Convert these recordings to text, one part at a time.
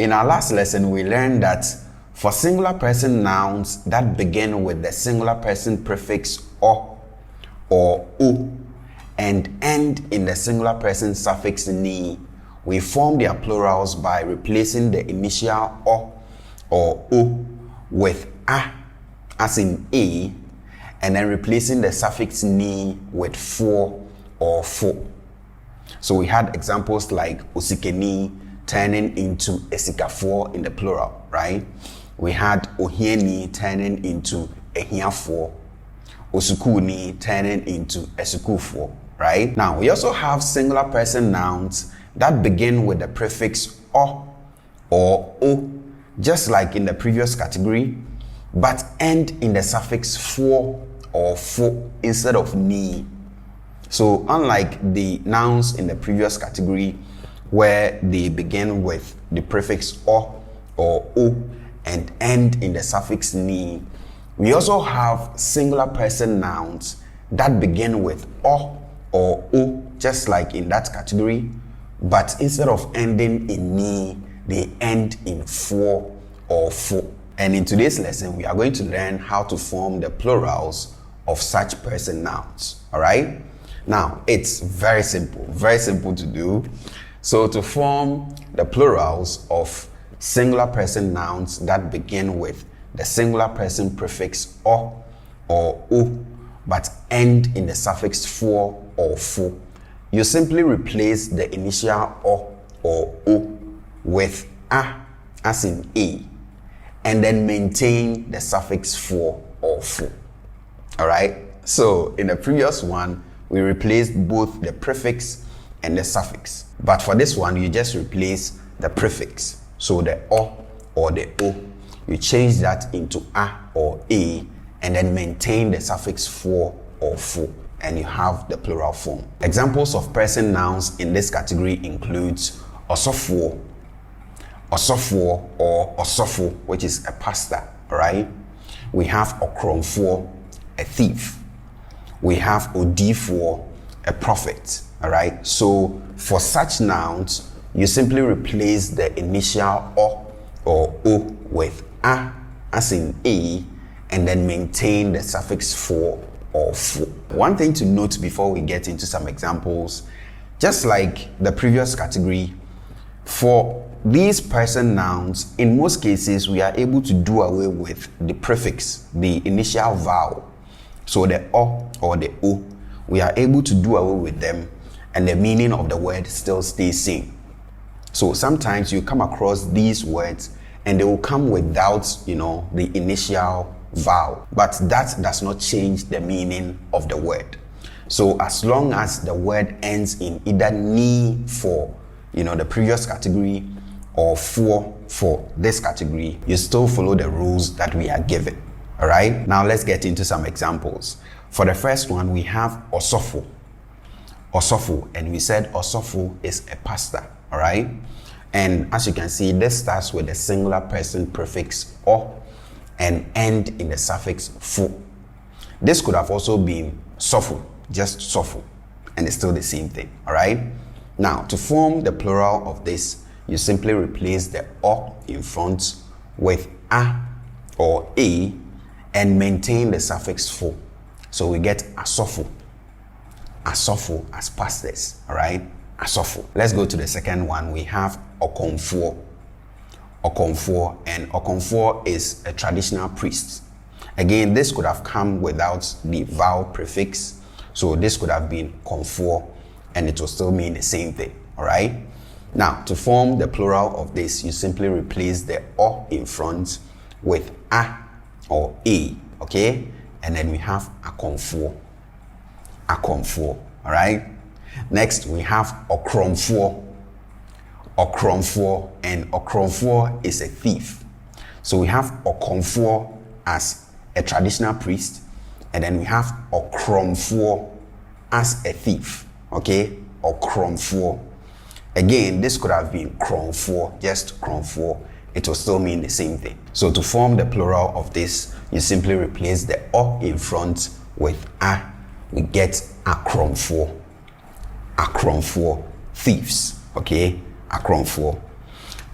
in our last lesson, we learned that for singular person nouns that begin with the singular person prefix o or u and end in the singular person suffix ni, we form their plurals by replacing the initial o or u with a, as in a, and then replacing the suffix ni with for or fo. So we had examples like osikeni turning into esikafor in the plural, right? We had ohieni turning into ehiafor, osukuni turning into esukufo, right? Now, we also have singular person nouns that begin with the prefix o or o, just like in the previous category, but end in the suffix for or fo instead of ni. So unlike the nouns in the previous category where they begin with the prefix o or o and end in the suffix ni, we also have singular person nouns that begin with o or o, just like in that category, but instead of ending in ni, they end in for or fo. And in today's lesson, we are going to learn how to form the plurals of such person nouns. All right? Now, it's very simple to do. So to form the plurals of singular person nouns that begin with the singular person prefix o or u, but end in the suffix for or fo, you simply replace the initial o or u with a, as in a, and then maintain the suffix for or fo. All right? So in the previous one, we replaced both the prefix and the suffix. But for this one, you just replace the prefix. So the o or the o, you change that into a or a, and then maintain the suffix for or fo, and you have the plural form. Examples of person nouns in this category includes osofo, osofo or osofo, which is a pastor, right? We have okromfo, a thief. We have odifo, a prophet, all right? So for such nouns, you simply replace the initial o or o with a, as in a, and then maintain the suffix for or fo. One thing to note before we get into some examples, just like the previous category, for these person nouns, in most cases, we are able to do away with the prefix, the initial vowel. So the o or the o, we are able to do away with them, and the meaning of the word still stays same. So sometimes you come across these words and they will come without, the initial vowel, but that does not change the meaning of the word. So as long as the word ends in either ni for, the previous category or for this category, you still follow the rules that we are given. All right, now let's get into some examples. For the first one, we have osofo. Osofo, and we said osofo is a pastor, all right? And as you can see, this starts with the singular person prefix o and end in the suffix fo. This could have also been sofo, just sofo, and it's still the same thing, all right? Now, to form the plural of this, you simply replace the o in front with a or a, and maintain the suffix fo. So we get asofo. Asofo as pastors, all right? Asofo. Let's go to the second one. We have okonfo. Okonfo, and okonfo is a traditional priest. Again, this could have come without the vowel prefix. So this could have been konfo, and it will still mean the same thing, all right? Now, to form the plural of this, you simply replace the o in front with a or a, okay? And then we have akonfo. Akonfo, all right? Next, we have okromfo. Okromfo, and okromfo is a thief. So we have okonfo as a traditional priest, and then we have okromfo as a thief, okay? Okromfo. Again, this could have been kromfo, just kromfo. It will still mean the same thing. So to form the plural of this, you simply replace the o in front with a. We get akromfo. Akromfo, thieves, okay? Akromfo.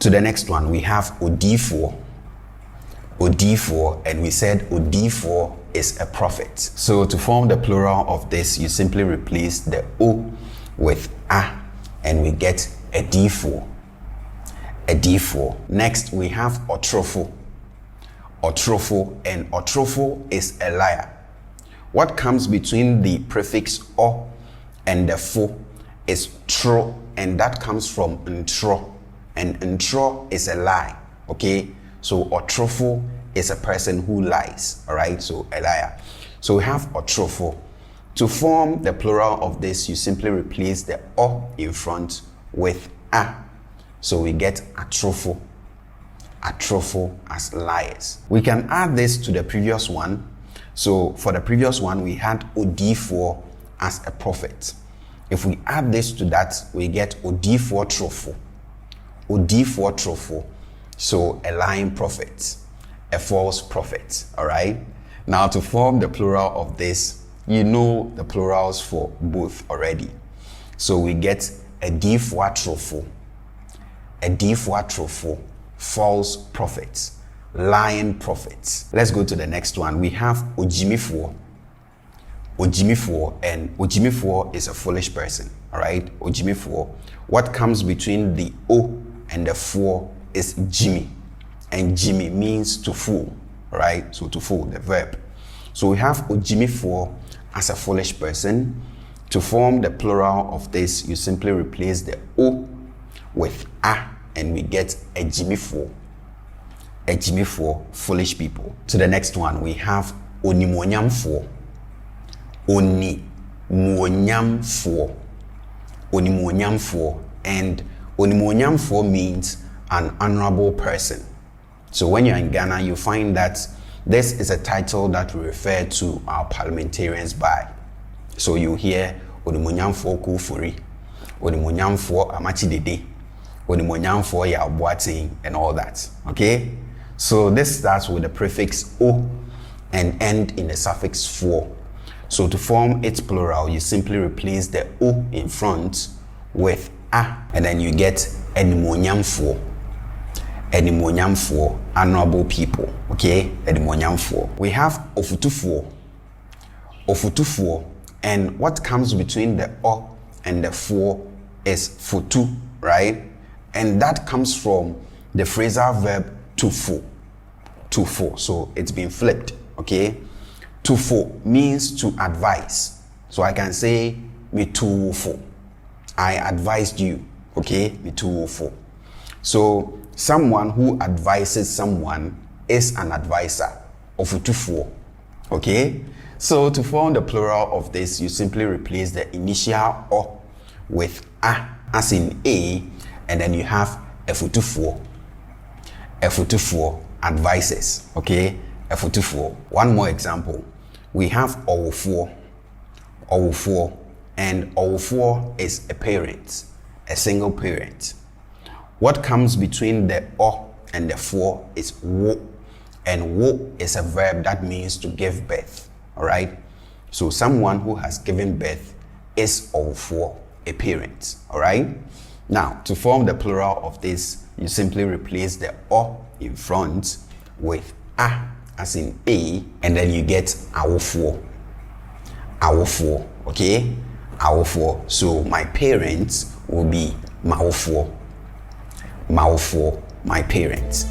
To the next one, we have Odifo. Odifo, and we said Odifo is a prophet. So to form the plural of this, you simply replace the O with A, and we get Edifo. Edifo. Next, we have Otrofo. Otrofo, and Otrofo is a liar. What comes between the prefix O and the fo is tro, and that comes from ntro, and ntro is a lie. Okay, so Otrofo is a person who lies. All right, so a liar. So we have Otrofo. To form the plural of this, you simply replace the O in front with A, so we get Atrofo. Atrofo as liars. We can add this to the previous one. So for the previous one, we had Odifo as a prophet. If we add this to that, we get Odifo Trofo. Odifo Trofo. So a lying prophet, a false prophet. All right. Now to form the plural of this, you know the plurals for both already. So we get Edifo Trofo. Edifo Trofo. False prophets, lying prophets. Let's go to the next one. We have Ojimifo. Ojimifo, and Ojimifo is a foolish person. All right, Ojimifo. What comes between the O and the fo is Jimmy, and Jimmy means to fool. All right, so to fool, the verb. So we have Ojimifo as a foolish person. To form the plural of this, you simply replace the O with A, and we get Ejimifo. Ejimifo, foolish people. To the next one, we have Onimonyamfo. Onimonyamfo. Onimonyamfo. And Onimonyamfo means an honorable person. So when you're in Ghana, you find that this is a title that we refer to our parliamentarians by. So you hear Onimonyamfo Kufuri, Onimonyamfo Amachidede, Onimonyamfo Yabuating, and all that. Okay? So this starts with the prefix O and end in the suffix fo. So to form its plural, you simply replace the O in front with A, and then you get Enimonyamfo. Enimonyamfo, honorable people. Okay? Enimonyamfo. We have Ofutufo. Ofutufo, and what comes between the O and the fo is futu, right? And that comes from the phrasal verb to fo. To fo. So it's been flipped. Okay? To fo means to advise. So I can say me to fo. I advised you. Okay? Me to fo. So someone who advises someone is an advisor. Ofutufo. Okay? So to form the plural of this, you simply replace the initial O with A, as in A, and then you have Efutufo. Efutufo advises. Okay? Efutufo. One more example. We have Owufo. Owufo. And Owufo is a parent, a single parent. What comes between the O and the fo is wo. And wo is a verb that means to give birth. All right? So someone who has given birth is Owufo, a parent. All right? Now, to form the plural of this, you simply replace the O in front with A, as in A, and then you get Awofo. Awofo. Okay? Awofo. So my parents will be Maofo. Maofo, my parents.